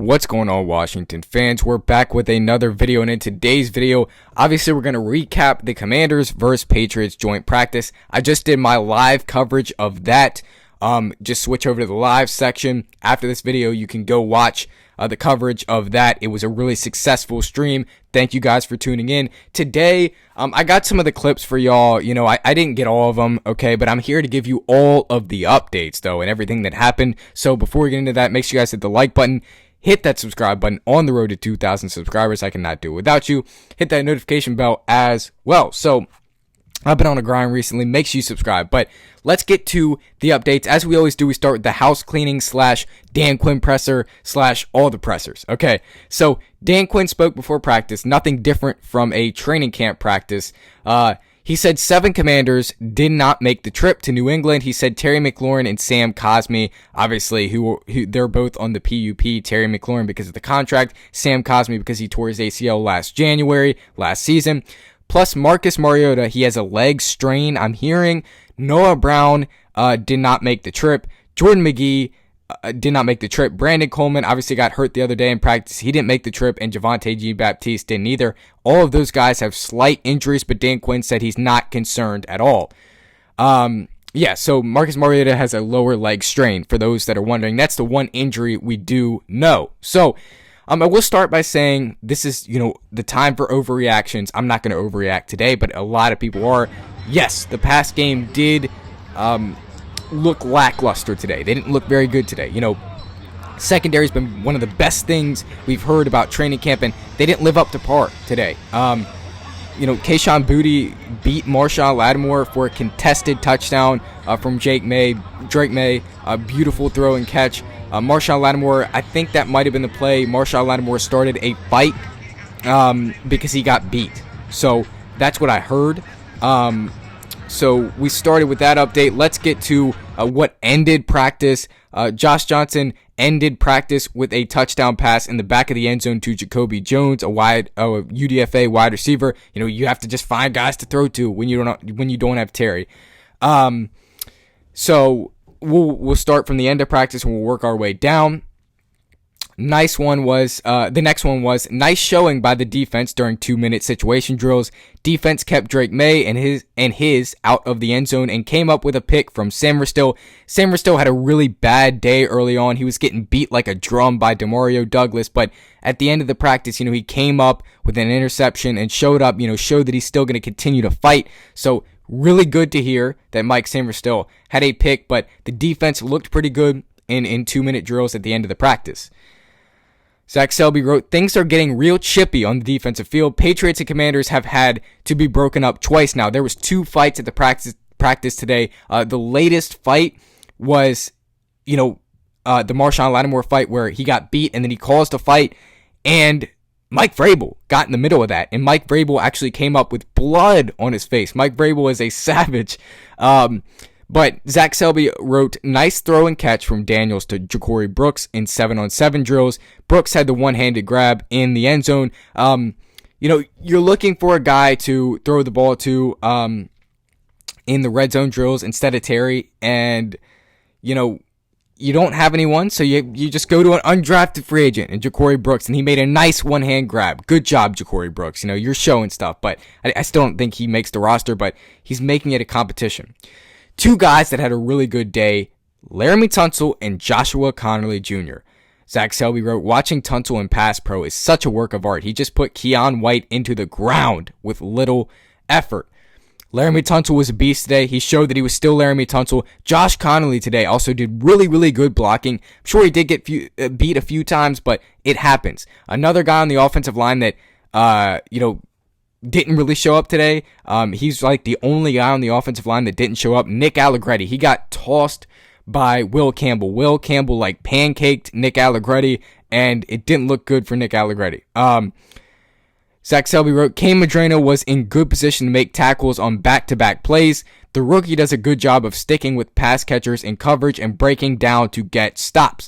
What's going on, Washington fans? We're back with another video, and in today's video, obviously we're going to recap the Commanders versus Patriots joint practice. I just did my live coverage of that. Just switch over to the live section. After this video, you can go watch the coverage of that. It was a really successful stream. Thank you guys for tuning in. Today, I got some of the clips for y'all. You know, I didn't get all of them, okay, but I'm here to give you all of the updates, though, and everything that happened. So before we get into that, make sure you guys hit the like button. Hit that subscribe button. On the road to 2,000 subscribers. I cannot do it without you. Hit that notification bell as well. So I've been on a grind recently. Make sure you subscribe. But let's get to the updates. As we always do, we start with the house cleaning / Dan Quinn presser / all the pressers. Okay, so Dan Quinn spoke before practice. Nothing different from a training camp practice. He said 7 Commanders did not make the trip to New England. He said Terry McLaurin and Sam Cosmi, obviously, who they're both on the PUP. Terry McLaurin because of the contract. Sam Cosmi because he tore his ACL last season. Plus Marcus Mariota, he has a leg strain. I'm hearing Noah Brown did not make the trip. Jordan McGee did not make the trip. Brandon Coleman obviously got hurt the other day in practice. He didn't make the trip, and Javonte Jean-Baptiste didn't either. All of those guys have slight injuries, but Dan Quinn said he's not concerned at all. Yeah, so Marcus Mariota has a lower leg strain, for those that are wondering. That's the one injury we do know. So I will start by saying this is, the time for overreactions. I'm not going to overreact today, but a lot of people are. Yes, the pass game did look lackluster today. They didn't look very good today. Secondary's been one of the best things we've heard about training camp, and they didn't live up to par today. Kayshon Boutte beat Marshawn Lattimore for a contested touchdown from Drake May. A beautiful throw and catch. Marshawn Lattimore, I think that might have been the play. Marshawn Lattimore started a fight because he got beat. So that's what I heard. So we started with that update. Let's get to what ended practice. Josh Johnson ended practice with a touchdown pass in the back of the end zone to Jacoby Jones, a UDFA wide receiver. You have to just find guys to throw to when you don't have Terry. So we'll start from the end of practice and we'll work our way down. The next one was nice showing by the defense during 2-minute situation drills. Defense kept Drake May and his out of the end zone and came up with a pick from Sam Ristill. Sam Ristill had a really bad day early on. He was getting beat like a drum by Demario Douglas, but at the end of the practice, he came up with an interception and showed that he's still going to continue to fight. So really good to hear that Mike Sainristil had a pick, but the defense looked pretty good in 2-minute drills at the end of the practice. Zach Selby wrote, things are getting real chippy on the defensive field. Patriots and Commanders have had to be broken up twice now. There was 2 fights at the practice today. The latest fight was, the Marshawn Lattimore fight where he got beat and then he caused a fight, and Mike Vrabel got in the middle of that, and Mike Vrabel actually came up with blood on his face. Mike Vrabel is a savage. But Zach Selby wrote, nice throw and catch from Daniels to Ja'Cory Brooks in 7-on-7 drills. Brooks had the one-handed grab in the end zone. You're looking for a guy to throw the ball to in the red zone drills instead of Terry, and, you don't have anyone, so you just go to an undrafted free agent and Ja'Cory Brooks, and he made a nice one-hand grab. Good job, Ja'Cory Brooks. You're showing stuff, but I still don't think he makes the roster, but he's making it a competition. 2 guys that had a really good day, Laramie Tunsil and Joshua Connerly Jr. Zach Selby wrote, watching Tunsil in pass pro is such a work of art. He just put Keon White into the ground with little effort. Laramie Tunsil was a beast today. He showed that he was still Laramie Tunsil. Josh Connerly today also did really, really good blocking. I'm sure he did get beat a few times, but it happens. Another guy on the offensive line that, didn't really show up today. He's like the only guy on the offensive line that didn't show up. Nick Allegretti. He got tossed by Will Campbell. Will Campbell pancaked Nick Allegretti, and it didn't look good for Nick Allegretti. Zach Selby wrote, Kane Madrano was in good position to make tackles on back-to-back plays. The rookie does a good job of sticking with pass catchers in coverage and breaking down to get stops.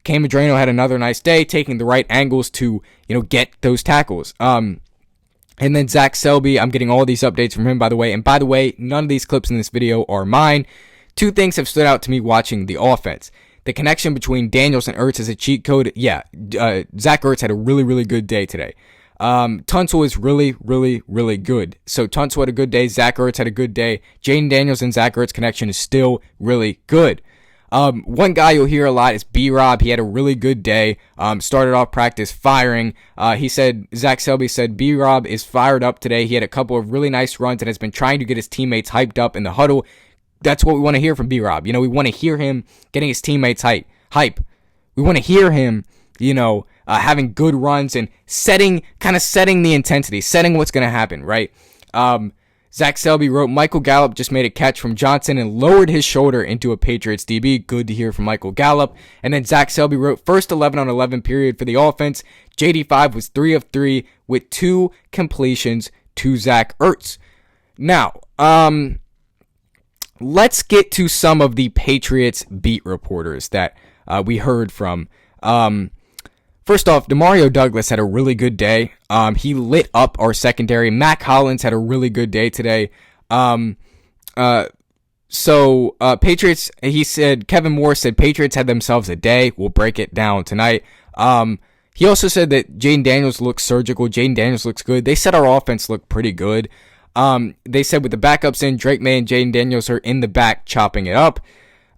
Kane Madrano had another nice day, taking the right angles to, get those tackles. And then Zach Selby, I'm getting all these updates from him, by the way. And by the way, none of these clips in this video are mine. 2 things have stood out to me watching the offense. the connection between Daniels and Ertz is a cheat code. Yeah, Zach Ertz had a really, really good day today. Tunsil is really, really, really good. So Tunsil had a good day. Zach Ertz had a good day. Jayden Daniels and Zach Ertz connection is still really good. One guy you'll hear a lot is B-Rob. He had a really good day. Started off practice firing. Zach Selby said B-Rob is fired up today. He had a couple of really nice runs and has been trying to get his teammates hyped up in the huddle. That's what we want to hear from B-Rob. You know, we want to hear him getting his teammates hype. We want to hear him, having good runs and setting the intensity, setting what's going to happen, right? Zach Selby wrote, Michael Gallup just made a catch from Johnson and lowered his shoulder into a Patriots DB. Good to hear from Michael Gallup. And then Zach Selby wrote, first 11 on 11 period for the offense. JD5 was 3 of 3 with 2 completions to Zach Ertz. Now, let's get to some of the Patriots beat reporters that we heard from. First off, Demario Douglas had a really good day. He lit up our secondary. Mac Hollins had a really good day today. Patriots, he said, Kevin Moore said, Patriots had themselves a day. We'll break it down tonight. He also said that Jayden Daniels looks surgical. Jayden Daniels looks good. They said our offense looked pretty good. They said with the backups in, Drake May and Jayden Daniels are in the back chopping it up.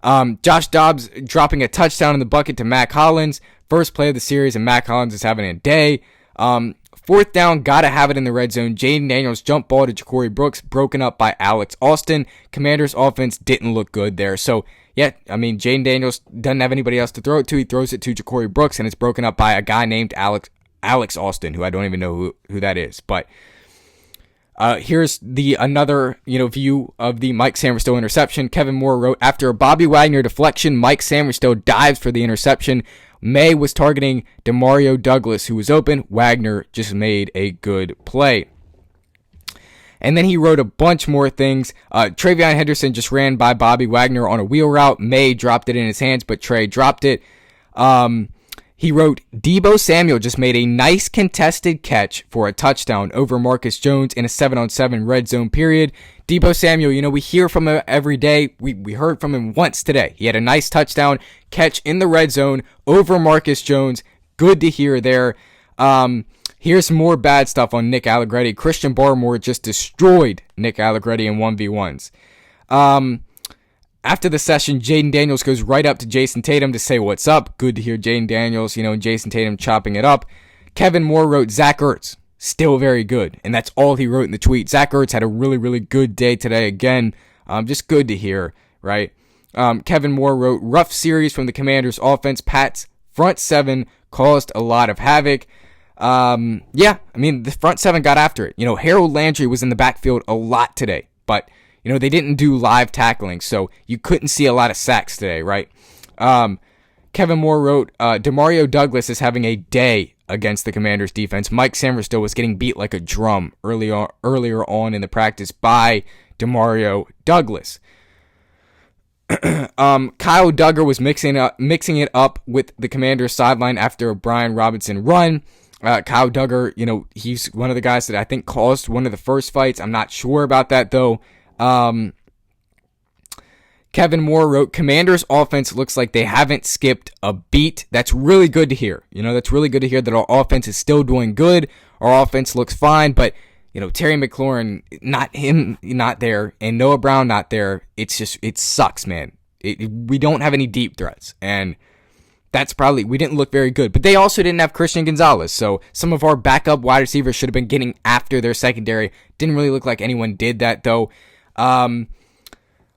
Josh Dobbs dropping a touchdown in the bucket to Mac Hollins. First play of the series, and Mac Hollins is having a day. Fourth down, gotta have it in the red zone. Jayden Daniels jump ball to Ja'Cory Brooks, broken up by Alex Austin. Commanders offense didn't look good there. So, yeah, I mean, Jayden Daniels doesn't have anybody else to throw it to. He throws it to Ja'Cory Brooks, and it's broken up by a guy named Alex Austin, who I don't even know who that is. But here's another view of the Mike Sammerstow interception. Kevin Moore wrote, after a Bobby Wagner deflection, Mike Sammerstow dives for the interception. May was targeting Demario Douglas, who was open. Wagner just made a good play. And then he wrote a bunch more things. Travion Henderson just ran by Bobby Wagner on a wheel route. May dropped it in his hands, but Trey dropped it. He wrote, Deebo Samuel just made a nice contested catch for a touchdown over Marcus Jones in a 7-on-7 red zone period. Deebo Samuel, we hear from him every day. We heard from him once today. He had a nice touchdown catch in the red zone over Marcus Jones. Good to hear there. Here's some more bad stuff on Nick Allegretti. Christian Barmore just destroyed Nick Allegretti in 1v1s. After the session, Jayden Daniels goes right up to Jason Tatum to say what's up. Good to hear Jayden Daniels, and Jason Tatum chopping it up. Kevin Moore wrote, Zach Ertz, still very good. And that's all he wrote in the tweet. Zach Ertz had a really, really good day today. Again, just good to hear, right? Kevin Moore wrote, rough series from the Commanders offense. Pat's front seven caused a lot of havoc. The front seven got after it. Harold Landry was in the backfield a lot today, but they didn't do live tackling, so you couldn't see a lot of sacks today, right? Kevin Moore wrote, Demario Douglas is having a day against the Commanders' defense. Mike Sammerstow was getting beat like a drum earlier on in the practice by Demario Douglas. Kyle Duggar was mixing it up with the Commanders' sideline after a Brian Robinson run. Kyle Duggar, he's one of the guys that I think caused one of the first fights. I'm not sure about that, though. Kevin Moore wrote, Commanders offense looks like they haven't skipped a beat. That's really good to hear. That's really good to hear that our offense is still doing good. Our offense looks fine, but, Terry McLaurin, not there, and Noah Brown not there. It sucks, man. We don't have any deep threats, and we didn't look very good. But they also didn't have Christian Gonzalez, so some of our backup wide receivers should have been getting after their secondary. Didn't really look like anyone did that, though.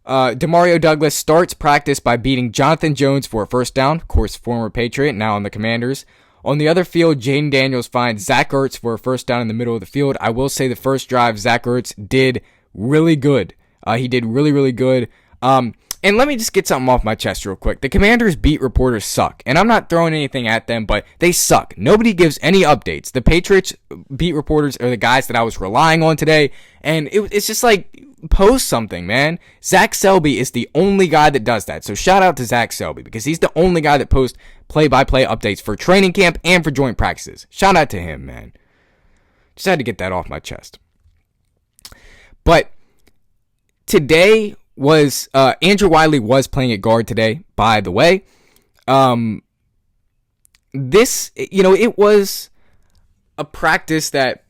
Demario Douglas starts practice by beating Jonathan Jones for a first down. Of course, former Patriot, now on the Commanders. On the other field, Jayden Daniels finds Zach Ertz for a first down in the middle of the field. I will say the first drive, Zach Ertz did really good. He did really, really good. And let me just get something off my chest real quick. The Commanders beat reporters suck. And I'm not throwing anything at them, but they suck. Nobody gives any updates. The Patriots beat reporters are the guys that I was relying on today. And it's just like, post something, man. Zach Selby is the only guy that does that. So shout out to Zach Selby, because he's the only guy that posts play-by-play updates for training camp and for joint practices. Shout out to him, man. Just had to get that off my chest. But today was Andrew Wiley was playing at guard today, by the way. This, it was a practice that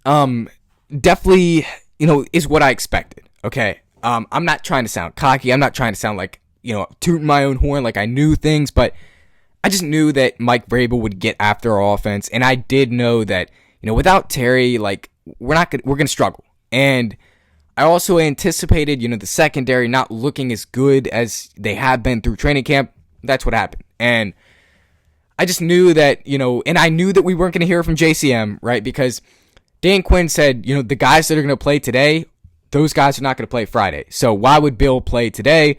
definitely, is what I expected. Okay. I'm not trying to sound cocky. I'm not trying to sound like, tooting my own horn like I knew things, but I just knew that Mike Vrabel would get after our offense, and I did know that, without Terry, like, we're going to struggle. And I also anticipated, the secondary not looking as good as they have been through training camp. That's what happened. And I just knew that, and I knew that we weren't going to hear from JCM, right? Because Dan Quinn said, the guys that are going to play today, those guys are not going to play Friday. So why would Bill play today?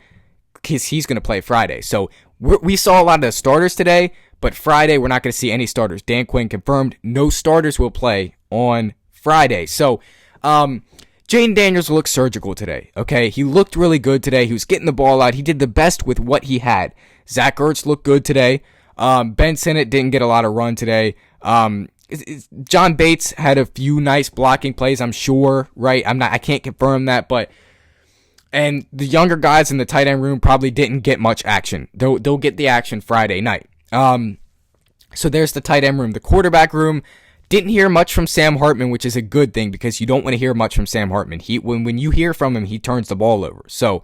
Because he's going to play Friday. So we saw a lot of the starters today, but Friday we're not going to see any starters. Dan Quinn confirmed no starters will play on Friday. So Jayden Daniels looked surgical today, okay? He looked really good today. He was getting the ball out. He did the best with what he had. Zach Ertz looked good today. Ben Sinnott didn't get a lot of run today. John Bates had a few nice blocking plays, I'm sure, right? I can't confirm that, but and the younger guys in the tight end room probably didn't get much action. They'll get the action Friday night. So there's the tight end room. The quarterback room, didn't hear much from Sam Hartman, which is a good thing because you don't want to hear much from Sam Hartman. When you hear from him, he turns the ball over. So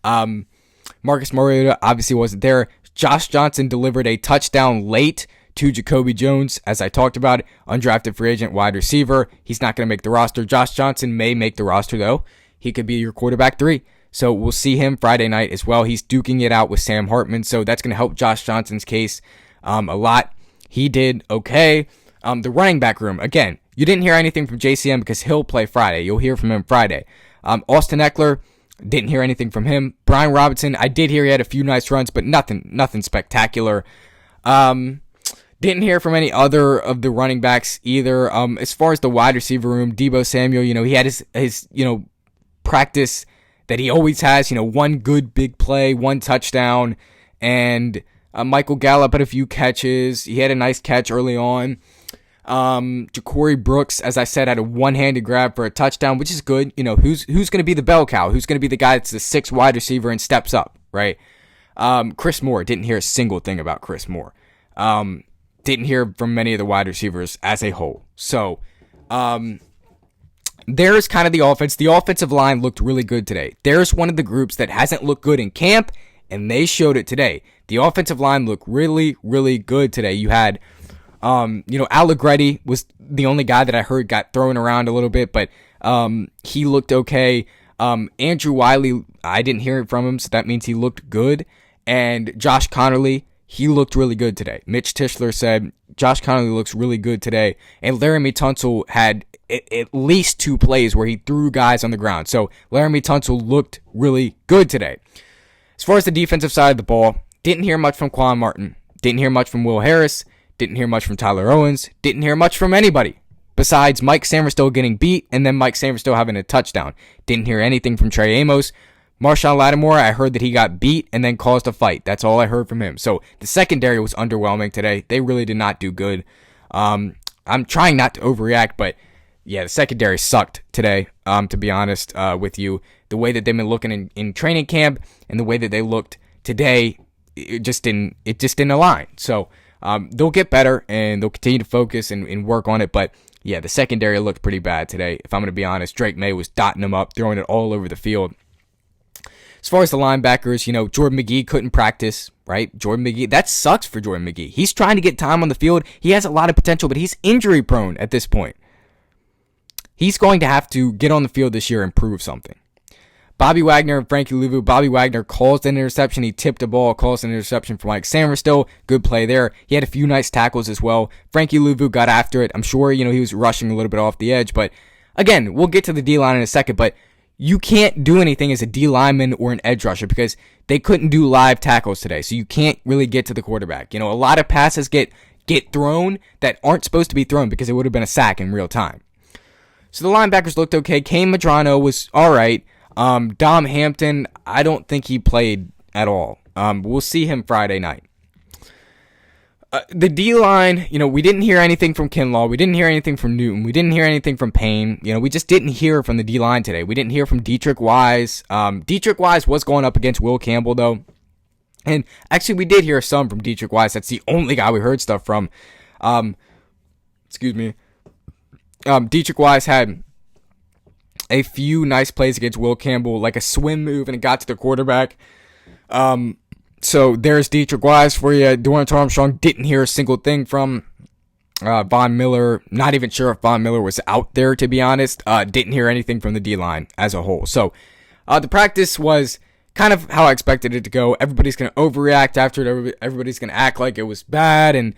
Marcus Mariota obviously wasn't there. Josh Johnson delivered a touchdown late to Jacoby Jones, as I talked about, undrafted free agent wide receiver. He's not going to make the roster. Josh Johnson may make the roster, though. He could be your quarterback 3. So we'll see him Friday night as well. He's duking it out with Sam Hartman, so that's going to help Josh Johnson's case a lot. He did okay. The running back room, again, you didn't hear anything from JCM because he'll play Friday. You'll hear from him Friday. Austin Eckler, didn't hear anything from him. Brian Robinson, I did hear he had a few nice runs, but nothing spectacular. Didn't hear from any other of the running backs either. As far as the wide receiver room, Deebo Samuel, he had his practice that he always has, one good big play, one touchdown, and Michael Gallup had a few catches. He had a nice catch early on. Ja'Cory Brooks, as I said, had a one-handed grab for a touchdown, which is good. Who's going to be the bell cow? Who's going to be the guy that's the 6th wide receiver and steps up, right? Chris Moore, didn't hear a single thing about Chris Moore. Didn't hear from many of the wide receivers as a whole. So, there's kind of the offense. The offensive line looked really good today. There's one of the groups that hasn't looked good in camp, and they showed it today. The offensive line looked really, really good today. You had, Allegretti was the only guy that I heard got thrown around a little bit, but he looked okay. Andrew Wiley, I didn't hear from him, so that means he looked good. And Josh Connerly, he looked really good today. Mitch Tischler said Josh Connerly looks really good today. And Laramie Tunsil had at least 2 plays where he threw guys on the ground. So Laramie Tunsil looked really good today. As far as the defensive side of the ball, didn't hear much from Quan Martin. Didn't hear much from Will Harris. Didn't hear much from Tyler Owens. Didn't hear much from anybody besides Mike Samerstow getting beat and then Mike Samerstow having a touchdown. Didn't hear anything from Trey Amos. Marshawn Lattimore, I heard that he got beat and then caused a fight. That's all I heard from him. So the secondary was underwhelming today. They really did not do good. I'm trying not to overreact, but yeah, the secondary sucked today, to be honest with you. The way that they've been looking in training camp and the way that they looked today, it just didn't align. So they'll get better and they'll continue to focus and work on it. But yeah, the secondary looked pretty bad today. If I'm going to be honest, Drake May was dotting them up, throwing it all over the field. As far as the linebackers, Jordan McGee couldn't practice, right? Jordan McGee, that sucks for Jordan McGee. He's trying to get time on the field. He has a lot of potential, but he's injury prone at this point. He's going to have to get on the field this year and prove something. Bobby Wagner and Frankie Louvu. Bobby Wagner caused an interception. He tipped a ball, caused an interception for Mike Samerstow. Good play there. He had a few nice tackles as well. Frankie Louvu got after it. I'm sure, he was rushing a little bit off the edge. But again, we'll get to the D-line in a second. But you can't do anything as a D lineman or an edge rusher because they couldn't do live tackles today. So you can't really get to the quarterback. A lot of passes get thrown that aren't supposed to be thrown because it would have been a sack in real time. So the linebackers looked okay. Kane Madrano was all right. Dom Hampton, I don't think he played at all. We'll see him Friday night. The D-line, we didn't hear anything from Kinlaw. We didn't hear anything from Newton. We didn't hear anything from Payne. We just didn't hear from the D-line today. We didn't hear from Dietrich Wise. Dietrich Wise was going up against Will Campbell, though. And actually, we did hear some from Dietrich Wise. That's the only guy we heard stuff from. Excuse me. Dietrich Wise had a few nice plays against Will Campbell, like a swim move, and it got to the quarterback. So there's Dietrich Wise for you. Dorrance Armstrong didn't hear a single thing from Von Miller. Not even sure if Von Miller was out there, to be honest. Didn't hear anything from the D-line as a whole. So the practice was kind of how I expected it to go. Everybody's going to overreact after it. Everybody's going to act like it was bad. And,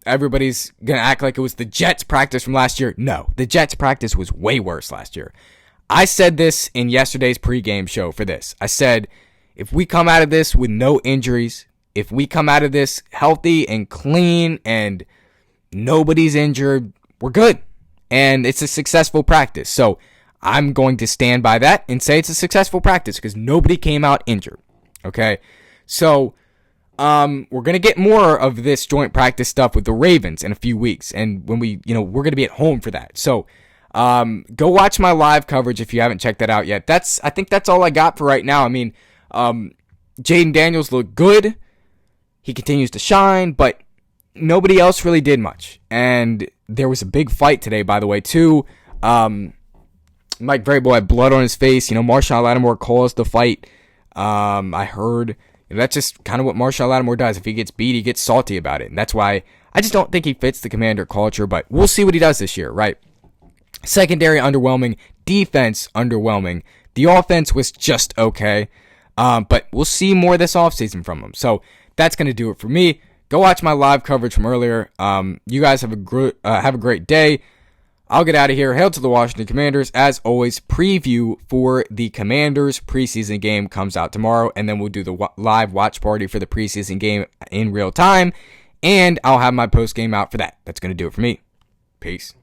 everybody's going to act like it was the Jets practice from last year. No, the Jets practice was way worse last year. I said this in yesterday's pregame show for this. I said, if we come out of this with no injuries, if we come out of this healthy and clean and nobody's injured, we're good. And it's a successful practice. So I'm going to stand by that and say it's a successful practice because nobody came out injured. Okay? So we're going to get more of this joint practice stuff with the Ravens in a few weeks. And when we're going to be at home for that. So go watch my live coverage if you haven't checked that out yet. I think that's all I got for right now. I mean, Jayden Daniels looked good. He continues to shine, but nobody else really did much. And there was a big fight today, by the way, too. Mike Vrabel had blood on his face. Marshawn Lattimore caused the fight. I heard that's just kind of what Marshawn Lattimore does. If he gets beat, he gets salty about it. And that's why I just don't think he fits the Commander culture, but we'll see what he does this year, right? Secondary underwhelming, defense underwhelming. The offense was just okay. But we'll see more this offseason from him. So that's going to do it for me. Go watch my live coverage from earlier. You guys have a great day. I'll get out of here. Hail to the Washington Commanders. As always, preview for the Commanders preseason game comes out tomorrow, and then we'll do the live watch party for the preseason game in real time, and I'll have my post game out for that. That's going to do it for me. Peace.